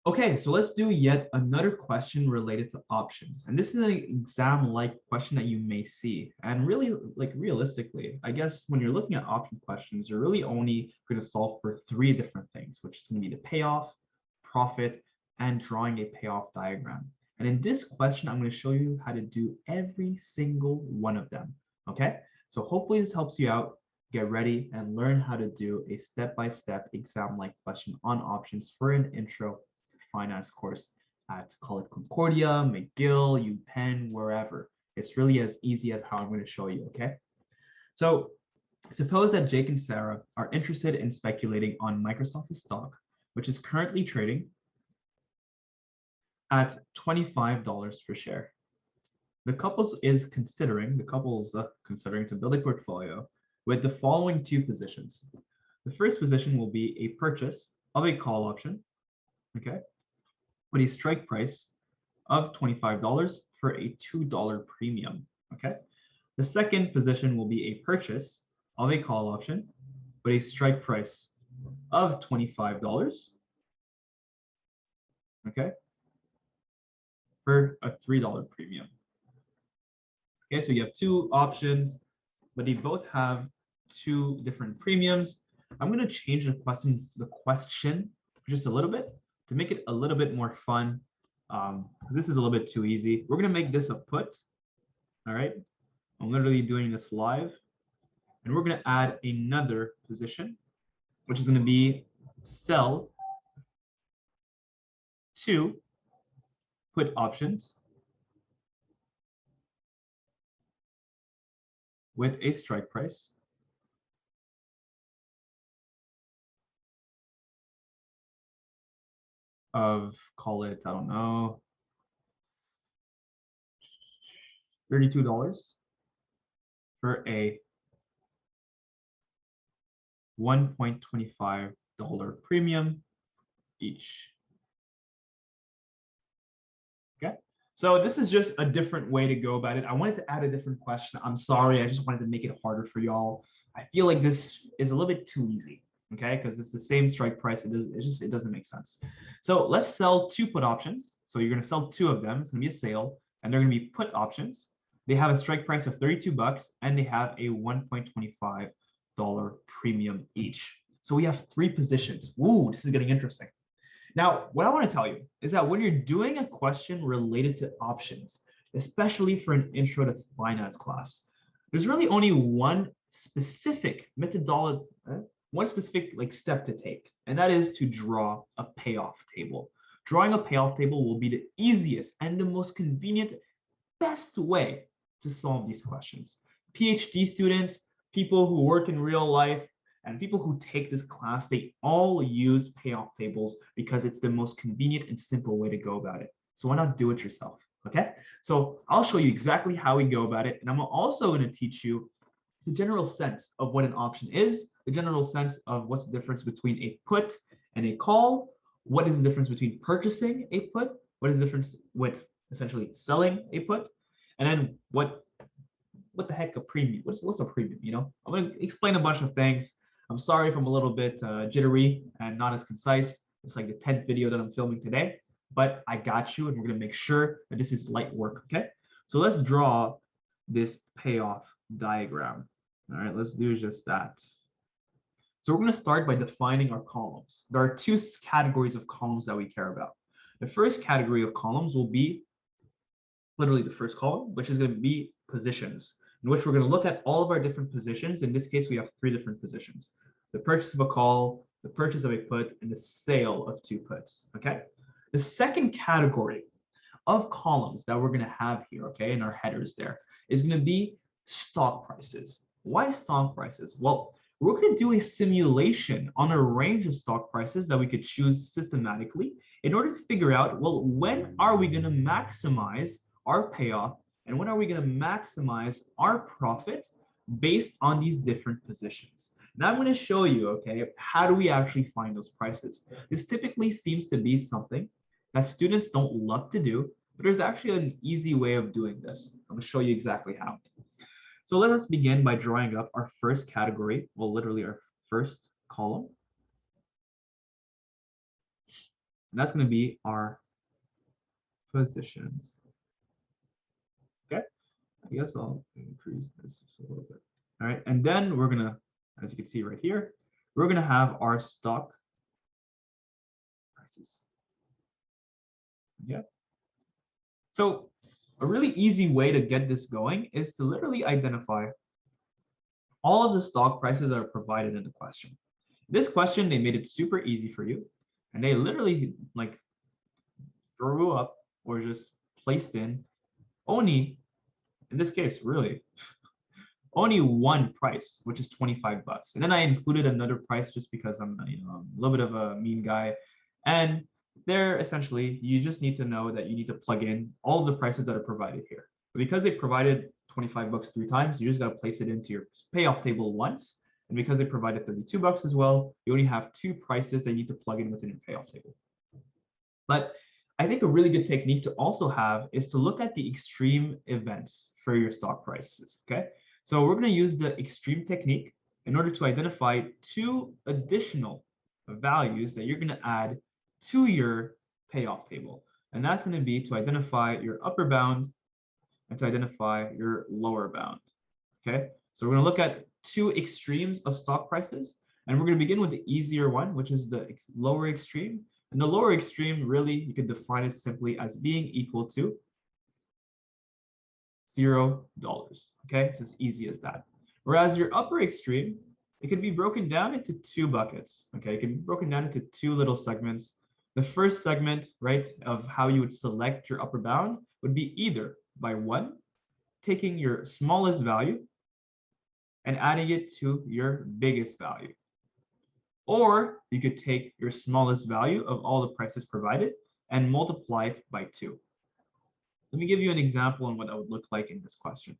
Okay, so let's do yet another question related to options. And this is an exam-like question that you may see. And really, like realistically, I guess when you're looking at option questions, you're really only going to solve for three different things, which is going to be the payoff, profit, and drawing a payoff diagram. And in this question, I'm going to show you how to do every single one of them. Okay, so hopefully this helps you out. Get ready and learn how to do a step-by-step exam-like question on options for an intro finance course at, call it Concordia, McGill, UPenn, wherever. It's really as easy as how I'm going to show you, okay? So suppose that Jake and Sarah are interested in speculating on Microsoft's stock, which is currently trading at $25 per share. The couple's considering to build a portfolio with the following two positions. The first position will be a purchase of a call option, okay, with a strike price of $25 for a $2 premium, okay? The second position will be a purchase of a call option with a strike price of $25, okay, for a $3 premium. Okay, so you have two options, but they both have two different premiums. I'm going to change the question just a little bit to make it a little bit more fun. Because this is a little bit too easy. We're going to make this a put. All right. I'm literally doing this live. And we're going to add another position, which is going to be sell two put options with a strike price of, call it, I don't know, $32 for a $1.25 premium each. Okay, so this is just a different way to go about it. I wanted to add a different question. I'm sorry, I just wanted to make it harder for y'all. I feel like this is a little bit too easy, okay? Because it's the same strike price. It doesn't make sense. So let's sell two put options. So you're going to sell two of them. It's going to be a sale, and they're going to be put options. They have a strike price of $32, and they have a $1.25 premium each. So we have three positions. Ooh, this is getting interesting. Now, what I want to tell you is that when you're doing a question related to options, especially for an intro to finance class, there's really only one specific methodology, one specific step to take, and that is to draw a payoff table. Drawing a payoff table will be the easiest and the most convenient, best way to solve these questions. PhD students, people who work in real life, and people who take this class, they all use payoff tables because it's the most convenient and simple way to go about it. So why not do it yourself, okay? So I'll show you exactly how we go about it. And I'm also gonna teach you the general sense of what an option is, the general sense of what's the difference between a put and a call, what is the difference between purchasing a put, what is the difference with essentially selling a put, and then what the heck a premium, what's a premium, you know? I'm gonna explain a bunch of things. I'm sorry if I'm a little bit jittery and not as concise. It's like the 10th video that I'm filming today, but I got you, and we're gonna make sure that this is light work, okay? So let's draw this payoff diagram. All right, let's do just that. So we're gonna start by defining our columns. There are two categories of columns that we care about. The first category of columns will be literally the first column, which is gonna be positions, in which we're going to look at all of our different positions. In this case, we have three different positions: the purchase of a call, the purchase of a put, and the sale of two puts, okay? The second category of columns that we're going to have here, okay, in our headers there, is going to be stock prices. Why stock prices? Well, we're going to do a simulation on a range of stock prices that we could choose systematically in order to figure out, well, when are we going to maximize our payoff, and when are we going to maximize our profit based on these different positions? Now I'm going to show you, okay, how do we actually find those prices? This typically seems to be something that students don't love to do, but there's actually an easy way of doing this. I'm going to show you exactly how. So let us begin by drawing up our first category, well, literally our first column. And that's going to be our positions. Okay. I guess I'll increase this just a little bit. All right. And then we're going to, as you can see right here, we're going to have our stock prices. Yeah. So a really easy way to get this going is to literally identify all of the stock prices that are provided in the question. This question, they made it super easy for you. And they literally like drew up or just placed in only, in this case, really, only one price, which is 25 bucks. And then I included another price just because I'm, a little bit of a mean guy. And there, essentially, you just need to know that you need to plug in all of the prices that are provided here. But because they provided 25 bucks 3 times, you just got to place it into your payoff table once. And because they provided 32 bucks as well, you only have 2 prices that you need to plug in within your payoff table. But I think a really good technique to also have is to look at the extreme events for your stock prices, okay? So we're going to use the extreme technique in order to identify 2 additional values that you're going to add to your payoff table. And that's going to be to identify your upper bound and to identify your lower bound, okay? So we're going to look at 2 extremes of stock prices, and we're going to begin with the easier one, which is the lower extreme. And the lower extreme, really, you could define it simply as being equal to $0, okay? It's as easy as that. Whereas your upper extreme, it could be broken down into 2 buckets, okay? It can be broken down into 2 little segments. The first segment, right, of how you would select your upper bound would be either by 1, taking your smallest value and adding it to your biggest value. Or you could take your smallest value of all the prices provided and multiply it by 2. Let me give you an example on what that would look like in this question.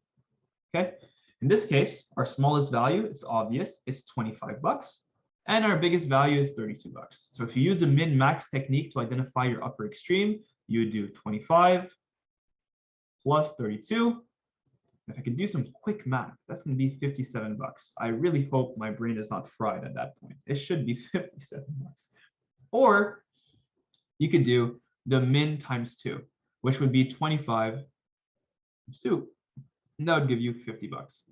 Okay, in this case, our smallest value, it's obvious, is 25 bucks, and our biggest value is 32 bucks. So if you use the min-max technique to identify your upper extreme, you would do 25 plus 32. If I can do some quick math, that's going to be 57 bucks. I really hope my brain is not fried at that point. It should be 57 bucks. Or you could do the min times 2, which would be 25 times 2. And that would give you 50 bucks.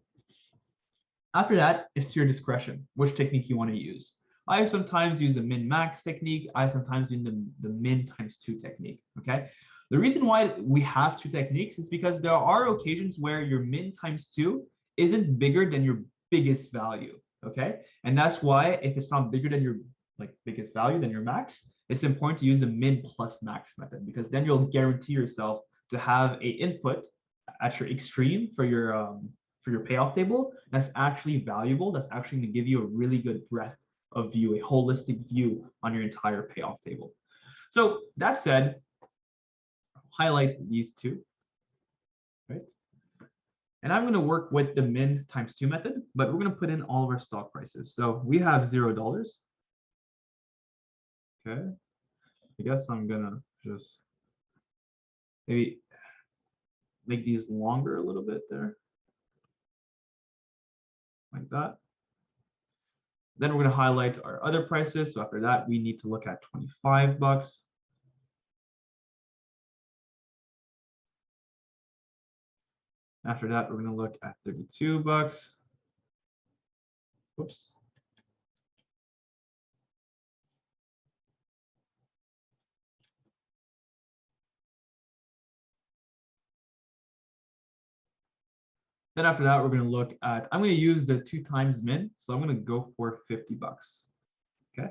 After that, it's to your discretion, which technique you want to use. I sometimes use the min-max technique. I sometimes use the min times 2 technique, okay? The reason why we have 2 techniques is because there are occasions where your min times 2 isn't bigger than your biggest value, okay? And that's why if it's not bigger than your biggest value than your max, it's important to use the min plus max method, because then you'll guarantee yourself to have a input at your extreme for your payoff table that's actually valuable, that's actually going to give you a really good breadth of view, a holistic view on your entire payoff table. So that said, highlight these 2, right? And I'm going to work with the min times 2 method, but we're going to put in all of our stock prices. So we have $0. Okay. I guess I'm going to just maybe make these longer a little bit there. Like that. Then we're going to highlight our other prices. So after that, we need to look at 25 bucks. After that, we're going to look at 32 bucks. Whoops. Then after that, we're going to look at, I'm going to use the 2 times min. So I'm going to go for 50 bucks. Okay.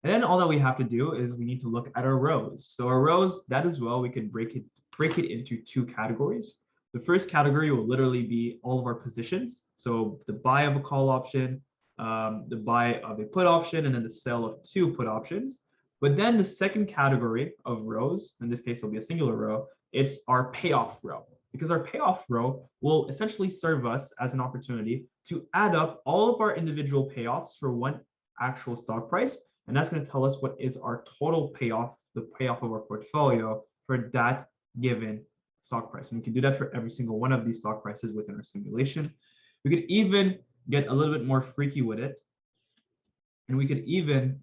And then all that we have to do is we need to look at our rows. So our rows, that as well, we can break it into 2 categories. The first category will literally be all of our positions. So the buy of a call option, the buy of a put option, and then the sell of 2 put options. But then the second category of rows, in this case, will be a singular row, it's our payoff row. Because our payoff row will essentially serve us as an opportunity to add up all of our individual payoffs for one actual stock price. And that's going to tell us what is our total payoff, the payoff of our portfolio for that given stock price. And we can do that for every single one of these stock prices within our simulation. We could even get a little bit more freaky with it. And we could even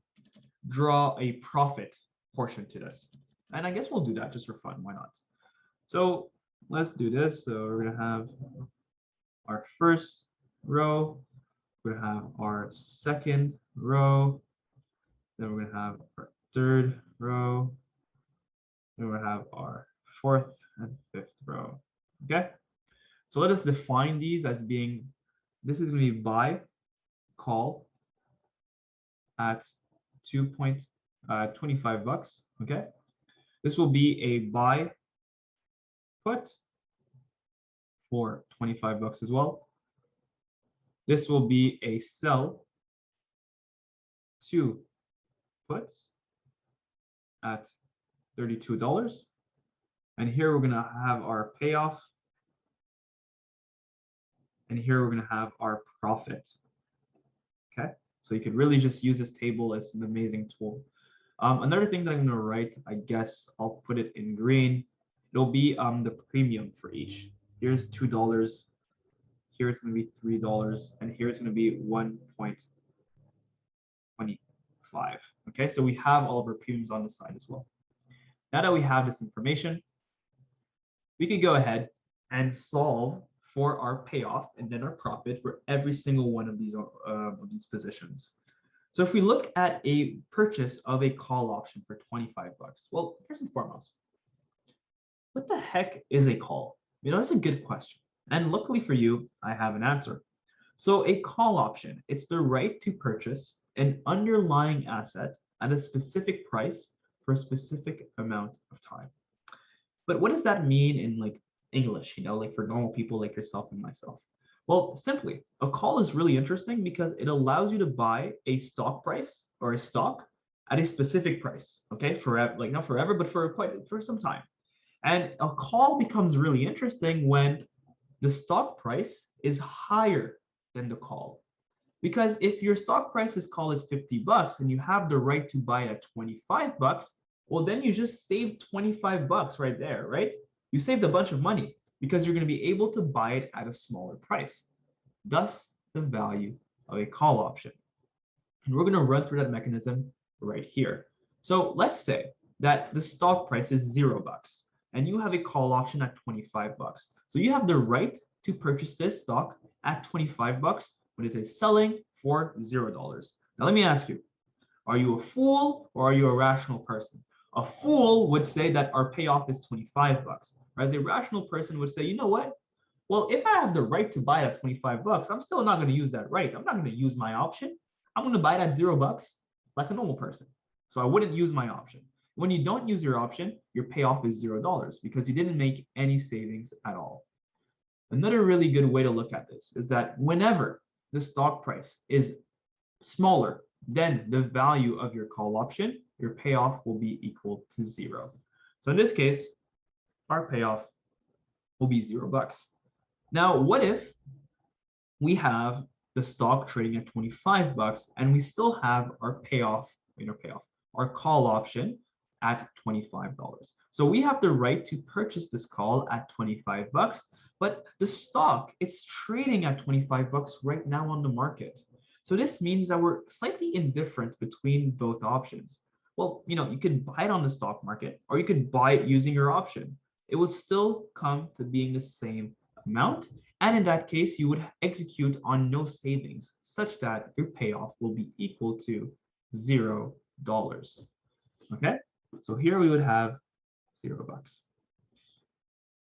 draw a profit portion to this. And I guess we'll do that just for fun. Why not? So let's do this. So we're going to have our first row. We're going to have our second row. Then we're going to have our third row. Then we're going to have our fourth and fifth row. Okay. So let us define these as being, this is going to be buy, call at 2.25 bucks. Okay. This will be a buy put for 25 bucks as well. This will be a sell to puts at $32. And here we're going to have our payoff. And here we're going to have our profit. Okay, so you could really just use this table as an amazing tool. Another thing that I'm going to write, I guess I'll put it in green. It'll be the premium for each. Here's $2. Here it's going to be $3, and here it's going to be 1.25. Okay, so we have all of our premiums on the side as well. Now that we have this information, we could go ahead and solve for our payoff and then our profit for every single one of these positions. So if we look at a purchase of a call option for 25 bucks, well, first and foremost, what the heck is a call? You know, that's a good question. And luckily for you, I have an answer. So a call option, it's the right to purchase an underlying asset at a specific price for a specific amount of time. But what does that mean in like English, you know, like for normal people like yourself and myself? Well, simply, a call is really interesting because it allows you to buy a stock price or a stock at a specific price, okay? Forever, like not forever, but for some time. And a call becomes really interesting when the stock price is higher than the call. Because if your stock price is called at 50 bucks and you have the right to buy it at 25 bucks, well, then you just saved 25 bucks right there, right? You saved a bunch of money because you're going to be able to buy it at a smaller price. Thus, the value of a call option. And we're going to run through that mechanism right here. So let's say that the stock price is $0 and you have a call option at 25 bucks. So you have the right to purchase this stock at 25 bucks when it is selling for $0. Now let me ask you, are you a fool or are you a rational person? A fool would say that our payoff is 25 bucks. Whereas a rational person would say, you know what? Well, if I have the right to buy it at 25 bucks, I'm still not going to use that right. I'm not going to use my option. I'm going to buy it at $0 like a normal person. So I wouldn't use my option. When you don't use your option, your payoff is $0 because you didn't make any savings at all. Another really good way to look at this is that whenever the stock price is smaller than the value of your call option, your payoff will be equal to 0. So in this case, our payoff will be $0. Now, what if we have the stock trading at 25 bucks and we still have our payoff, our call option at $25. So we have the right to purchase this call at 25 bucks, but the stock, it's trading at 25 bucks right now on the market. So this means that we're slightly indifferent between both options. Well, you know, you could buy it on the stock market or you could buy it using your option. It would still come to being the same amount. And in that case, you would execute on no savings such that your payoff will be equal to $0. Okay, so here we would have $0.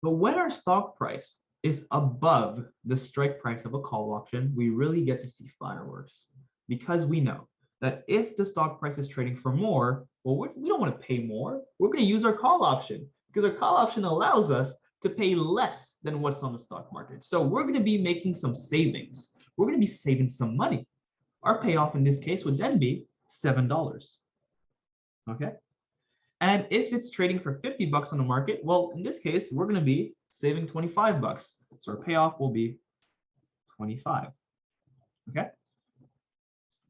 But when our stock price is above the strike price of a call option, we really get to see fireworks because we know that if the stock price is trading for more, well, we don't want to pay more. We're going to use our call option because our call option allows us to pay less than what's on the stock market. So we're going to be making some savings. We're going to be saving some money. Our payoff in this case would then be $7. Okay. And if it's trading for 50 bucks on the market, well, in this case, we're going to be saving 25 bucks. So our payoff will be 25. Okay.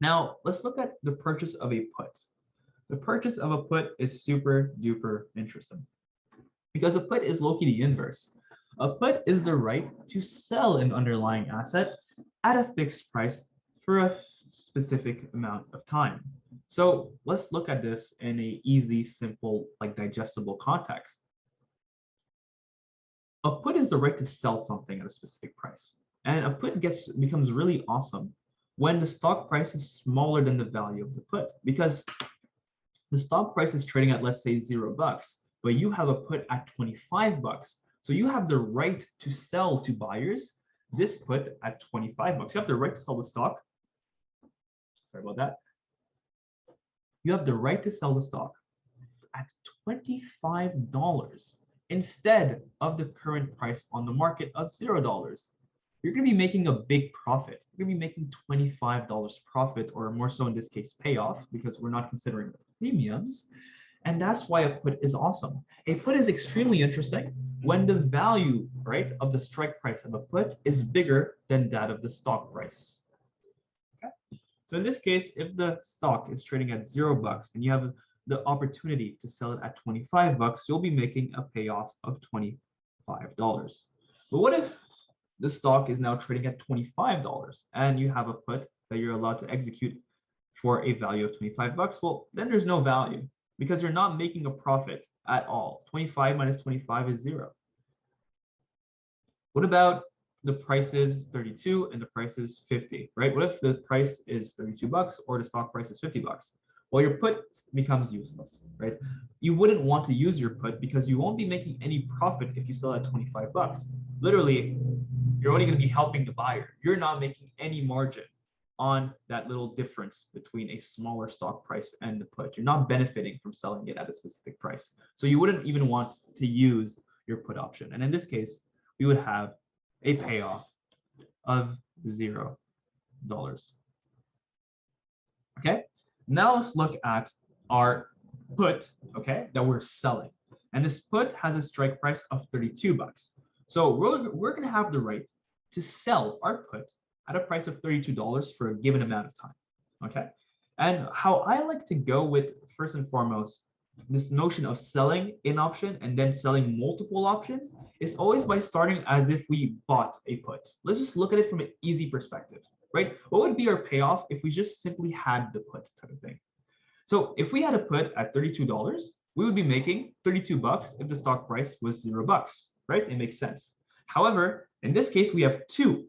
Now let's look at the purchase of a put. The purchase of a put is super duper interesting because a put is low-key the inverse. A put is the right to sell an underlying asset at a fixed price for a specific amount of time. So let's look at this in a easy, simple, like digestible context. A put is the right to sell something at a specific price. And a put becomes really awesome when the stock price is smaller than the value of the put, because the stock price is trading at, let's say, $0, but you have a put at $25. So you have the right to sell to buyers this put at $25. You have the right to sell the stock. Sorry about that. You have the right to sell the stock at $25 instead of the current price on the market of $0. You're going to be making a big profit. You're going to be making $25 profit, or more so in this case, payoff, because we're not considering the premiums. And that's why a put is awesome. A put is extremely interesting when the value, right, of the strike price of a put is bigger than that of the stock price. Okay. So in this case, if the stock is trading at $0 and you have the opportunity to sell it at $25, you'll be making a payoff of $25. But what if the stock is now trading at $25 and you have a put that you're allowed to execute for a value of $25? Well, then there's no value because you're not making a profit at all. 25 minus 25 is 0. What about the price is 32 and the price is 50, right? What if the price is $32 or the stock price is $50? Well, your put becomes useless, right? You wouldn't want to use your put because you won't be making any profit if you sell at $25. Literally, you're only going to be helping the buyer. You're not making any margin on that little difference between a smaller stock price and the put. You're not benefiting from selling it at a specific price. So you wouldn't even want to use your put option. And in this case, we would have a payoff of $0. Okay, now let's look at our put, okay, that we're selling. And this put has a strike price of $32. So we're going to have the right to sell our put at a price of $32 for a given amount of time. Okay. And how I like to go with, first and foremost, this notion of selling an option and then selling multiple options is always by starting as if we bought a put. Let's just look at it from an easy perspective, right? What would be our payoff if we just simply had the put type of thing? So if we had a put at $32, we would be making $32 if the stock price was $0, right? It makes sense. However, in this case, we have two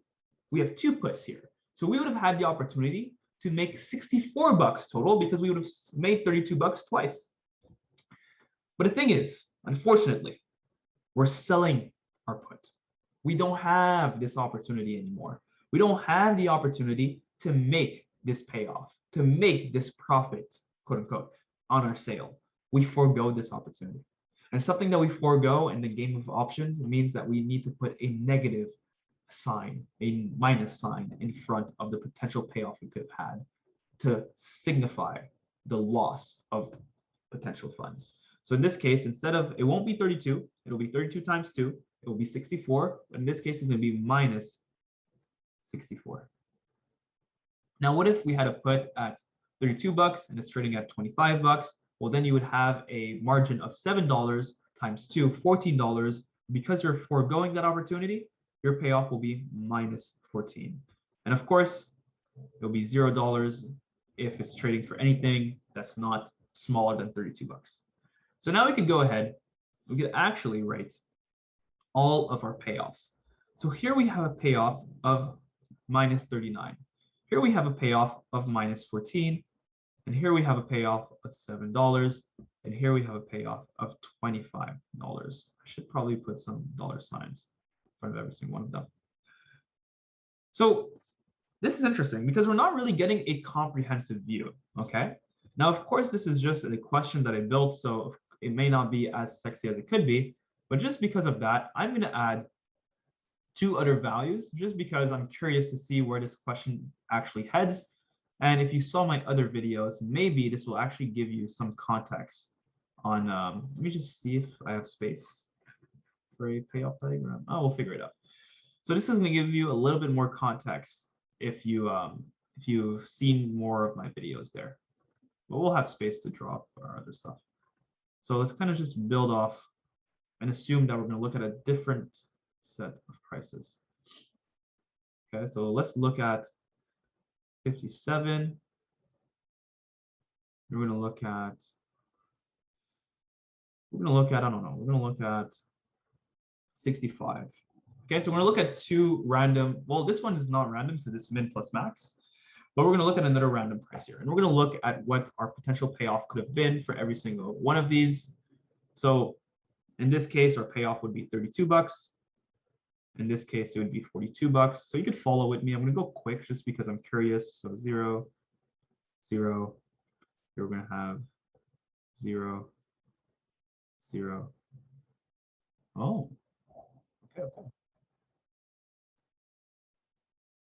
puts here. So we would have had the opportunity to make $64 total because we would have made $32 twice. But the thing is, unfortunately, we're selling our put. We don't have this opportunity anymore. We don't have the opportunity to make this payoff, to make this profit, quote unquote, on our sale. We forego this opportunity. And something that we forego in the game of options means that we need to put a negative sign, a minus sign in front of the potential payoff we could have had to signify the loss of potential funds. So in this case, instead of, it won't be 32, it'll be 32 times 2, it will be 64. But in this case, it's going to be minus 64. Now, what if we had a put at $32 and it's trading at $25? Well, then you would have a margin of $7 times 2, $14. Because you're foregoing that opportunity, your payoff will be minus 14. And of course, it'll be $0 if it's trading for anything that's not smaller than $32. So now we can go ahead, we could actually write all of our payoffs. So here we have a payoff of minus 39. Here we have a payoff of minus 14. And here we have a payoff of $7. And here we have a payoff of $25. I should probably put some dollar signs in front of every single one of them. So this is interesting because we're not really getting a comprehensive view, okay? Now, of course, this is just a question that I built, so it may not be as sexy as it could be, but just because of that, I'm going to add 2 other values just because I'm curious to see where this question actually heads. And if you saw my other videos, maybe this will actually give you some context on, let me just see if I have space for a payoff diagram. Oh, we'll figure it out. So this is going to give you a little bit more context if you've seen more of my videos there. But we'll have space to draw up our other stuff. So let's kind of just build off and assume that we're going to look at a different set of prices. Okay, so let's look at 57. we're going to look at, I don't know, we're going to look at 65. Okay, so we're going to look at two random, well, this one is not random because it's min plus max, but we're going to look at another random price here. And we're going to look at what our potential payoff could have been for every single one of these. So in this case, our payoff would be 32 bucks. In this case, it would be 42 bucks. So you could follow with me. I'm going to go quick just because I'm curious. So 0, 0. Here we're going to have 0, 0. Oh, okay.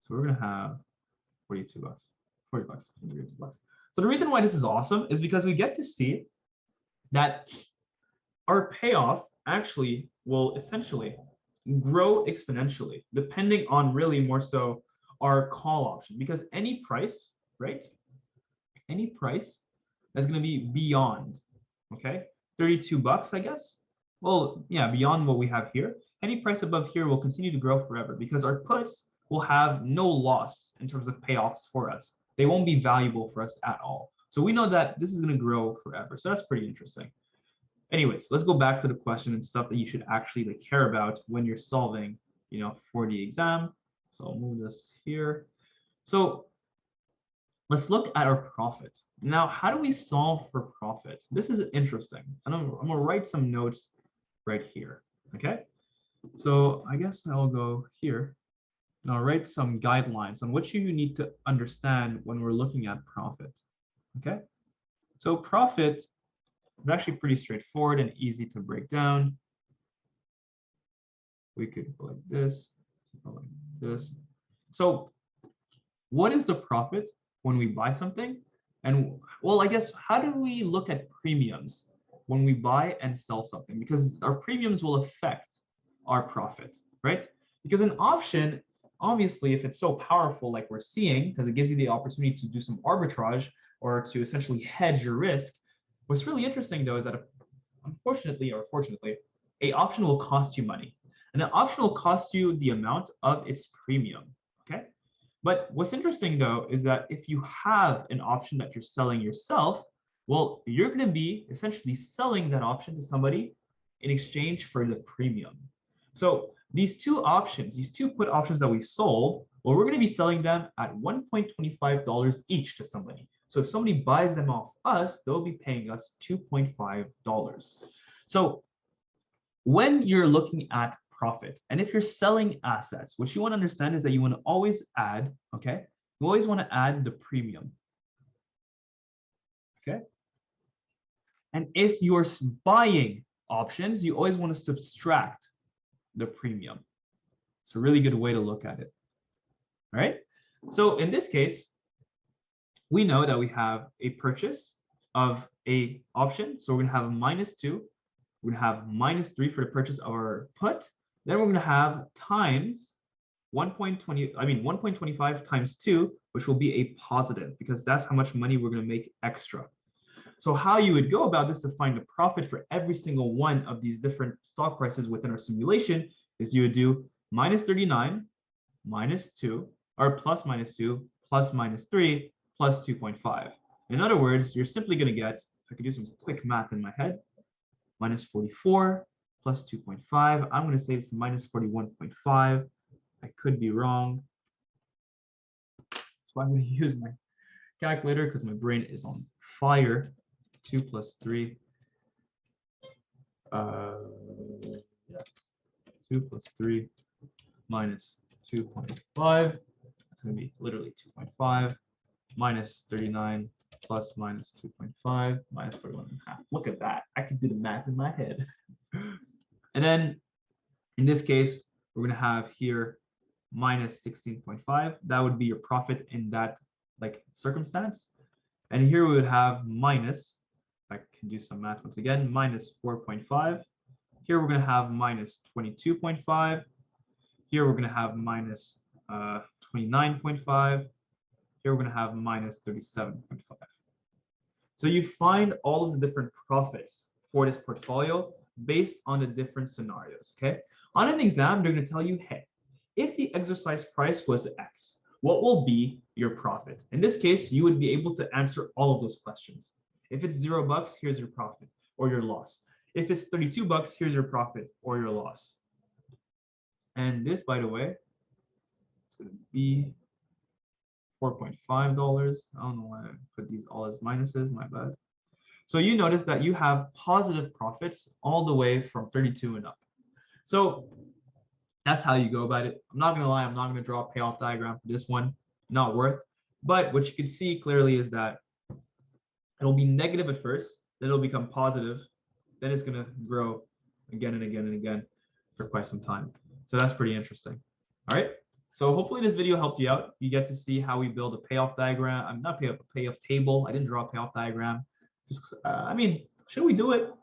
So we're going to have 42 bucks, 40 bucks, 42 bucks. So the reason why this is awesome is because we get to see that our payoff actually will essentially grow exponentially, depending on really more so our call option, because any price, right? Any price that's going to be beyond, okay, 32 bucks, I guess. Well, yeah, beyond what we have here. Any price above here will continue to grow forever because our puts will have no loss in terms of payoffs for us. They won't be valuable for us at all. So we know that this is going to grow forever. So that's pretty interesting. Anyways, let's go back to the question and stuff that you should actually care about when you're solving, for the exam. So I'll move this here. So let's look at our profit. Now, how do we solve for profit? This is interesting. And I'm going to write some notes right here, okay? So I guess I'll go here and I'll write some guidelines on what you need to understand when we're looking at profit, okay? So profit is actually pretty straightforward and easy to break down. We could go like this, go like this. So what is the profit when we buy something? And well, I guess, how do we look at premiums when we buy and sell something? Because our premiums will affect our profit, right? Because an option, obviously, if it's so powerful like we're seeing, because it gives you the opportunity to do some arbitrage or to essentially hedge your risk. What's really interesting though is that unfortunately or fortunately, an option will cost you money. And an option will cost you the amount of its premium, okay? But what's interesting though is that if you have an option that you're selling yourself, well, you're going to be essentially selling that option to somebody in exchange for the premium. So these two options, these two put options that we sold, well, we're going to be selling them at $1.25 each to somebody. So if somebody buys them off us, they'll be paying us $2.5. So when you're looking at profit, and if you're selling assets, what you want to understand is that you want to always add, okay? You always want to add the premium, okay? And if you're buying options, you always want to subtract the premium. It's a really good way to look at it, all right? So in this case, we know that we have a purchase of a option. So we're going to have -2. We're going to have -3 for the purchase of our put. Then we're going to have times 1.25 times 2, which will be a positive because that's how much money we're going to make extra. So how you would go about this to find the profit for every single one of these different stock prices within our simulation is you would do -39, -2, or plus -2, plus -3, plus 2.5. In other words, you're simply going to get, if I could do some quick math in my head, -44 plus 2.5. I'm going to say it's -41.5. I could be wrong. So I'm going to use my calculator because my brain is on fire. 2 plus 3. 2 plus 3 minus 2.5. It's going to be literally 2.5 minus 39 plus minus 2.5 minus 41.5. Look at that. I can do the math in my head. And then in this case, we're going to have here minus 16.5. That would be your profit in that circumstance. And here we would have minus, I can do some math once again, minus 4.5. Here we're going to have minus 22.5. Here we're going to have minus 29.5. Here we're going to have minus 37.5. So you find all of the different profits for this portfolio based on the different scenarios, okay? On an exam, they're going to tell you, hey, if the exercise price was X, what will be your profit? In this case, you would be able to answer all of those questions. If it's $0, here's your profit or your loss. If it's $32, here's your profit or your loss. And this, by the way, it's going to be $4.5. I don't know why I put these all as minuses, my bad. So you notice that you have positive profits all the way from 32 and up. So that's how you go about it. I'm not gonna lie, I'm not gonna draw a payoff diagram for this one, not worth. But what you can see clearly is that it'll be negative at first, then it'll become positive, then it's gonna grow again and again and again for quite some time. So that's pretty interesting. All right. So hopefully this video helped you out. You get to see how we build a payoff diagram. I'm not payoff, a payoff table. I didn't draw a payoff diagram. Just, I mean, should we do it?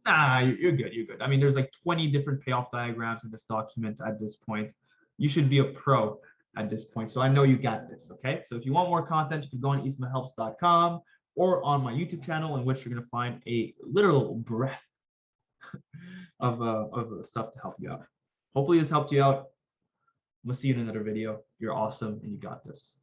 Nah, you're good. You're good. I mean, there's like 20 different payoff diagrams in this document at this point. You should be a pro at this point. So I know you got this. Okay. So if you want more content, you can go on eastmanhelps.com or on my YouTube channel, in which you're going to find a literal breath of stuff to help you out. Hopefully this helped you out. We'll see you in another video. You're awesome and you got this.